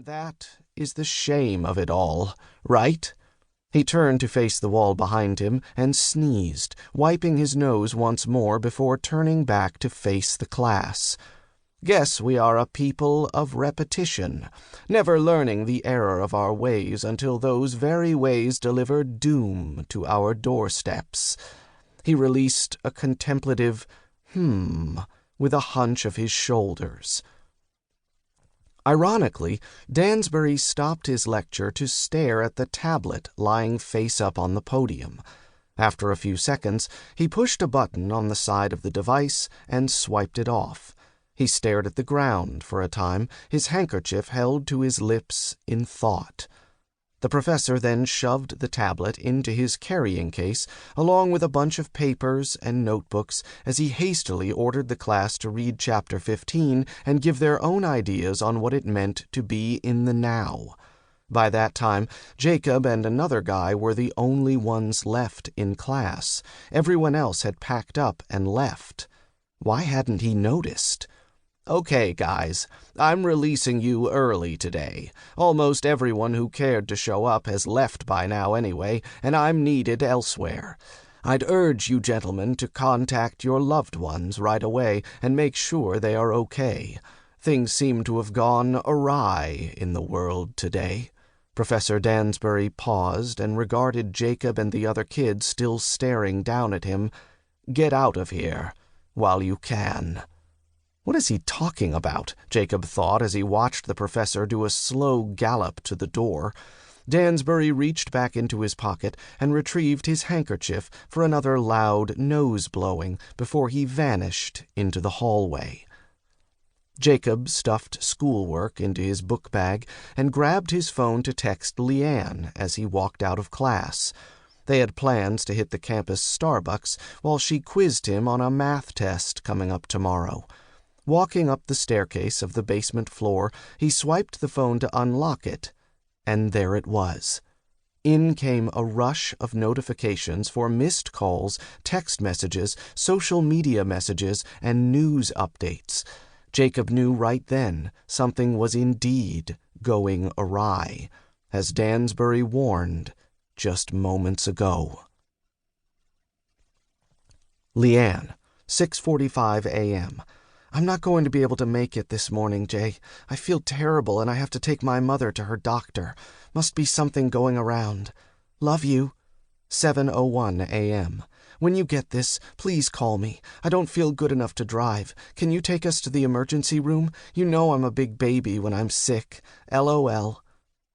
That is the shame of it all, right? He turned to face the wall behind him and sneezed, wiping his nose once more before turning back to face the class. Guess we are a people of repetition, never learning the error of our ways until those very ways deliver doom to our doorsteps. He released a contemplative with a hunch of his shoulders. Ironically, Dansbury stopped his lecture to stare at the tablet lying face up on the podium. After a few seconds, he pushed a button on the side of the device and swiped it off. He stared at the ground for a time, his handkerchief held to his lips in thought. The professor then shoved the tablet into his carrying case, along with a bunch of papers and notebooks, as he hastily ordered the class to read Chapter 15 and give their own ideas on what it meant to be in the now. By that time, Jacob and another guy were the only ones left in class. Everyone else had packed up and left. Why hadn't he noticed? Okay, guys, I'm releasing you early today. Almost everyone who cared to show up has left by now anyway, and I'm needed elsewhere. I'd urge you gentlemen to contact your loved ones right away and make sure they are okay. Things seem to have gone awry in the world today. Professor Dansbury paused and regarded Jacob and the other kids still staring down at him. Get out of here while you can. What is he talking about? Jacob thought as he watched the professor do a slow gallop to the door. Dansbury reached back into his pocket and retrieved his handkerchief for another loud nose-blowing before he vanished into the hallway. Jacob stuffed schoolwork into his book bag and grabbed his phone to text Leanne as he walked out of class. They had plans to hit the campus Starbucks while she quizzed him on a math test coming up tomorrow. Walking up the staircase of the basement floor, he swiped the phone to unlock it, and there it was. In came a rush of notifications for missed calls, text messages, social media messages, and news updates. Jacob knew right then something was indeed going awry, as Dansbury warned just moments ago. Leanne, 6:45 a.m. I'm not going to be able to make it this morning, Jay. I feel terrible and I have to take my mother to her doctor. Must be something going around. Love you. 7:01 a.m. When you get this, please call me. I don't feel good enough to drive. Can you take us to the emergency room? You know I'm a big baby when I'm sick. LOL.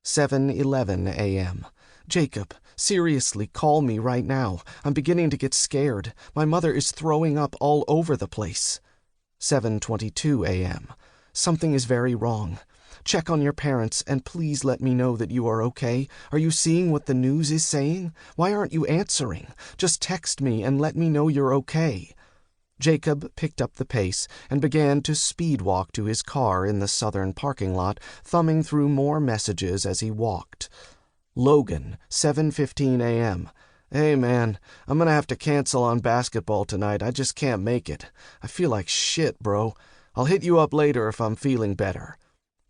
7:11 a.m. Jacob, seriously, call me right now. I'm beginning to get scared. My mother is throwing up all over the place. 7:22 a.m. Something is very wrong. Check on your parents and please let me know that you are okay. Are you seeing what the news is saying? Why aren't you answering? Just text me and let me know you're okay. Jacob picked up the pace and began to speed walk to his car in the southern parking lot, thumbing through more messages as he walked. Logan, 7:15 a.m. Hey man, I'm gonna have to cancel on basketball tonight. I just can't make it. I feel like shit, bro. I'll hit you up later if I'm feeling better.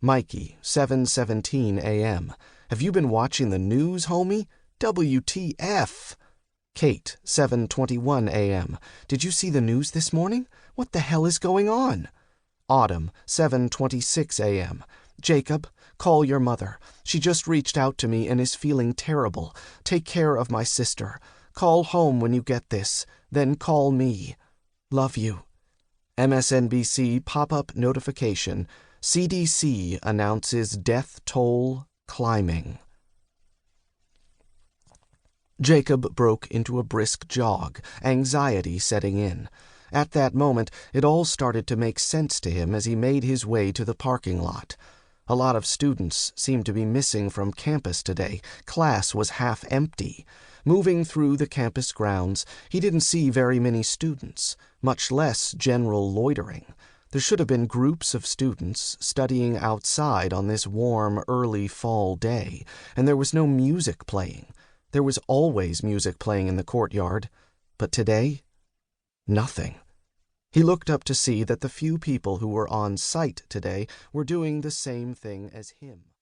Mikey, 7:17 a.m. Have you been watching the news, homie? WTF? Kate, 7:21 a.m. Did you see the news this morning? What the hell is going on? Autumn, 7:26 a.m. Jacob, call your mother. She just reached out to me and is feeling terrible. Take care of my sister. Call home when you get this. Then call me. Love you. MSNBC pop-up notification. CDC announces death toll climbing. Jacob broke into a brisk jog, anxiety setting in. At that moment, it all started to make sense to him as he made his way to the parking lot. A lot of students seemed to be missing from campus today. Class was half empty. Moving through the campus grounds, he didn't see very many students, much less general loitering. There should have been groups of students studying outside on this warm, early fall day, and there was no music playing. There was always music playing in the courtyard, but today, nothing. He looked up to see that the few people who were on site today were doing the same thing as him.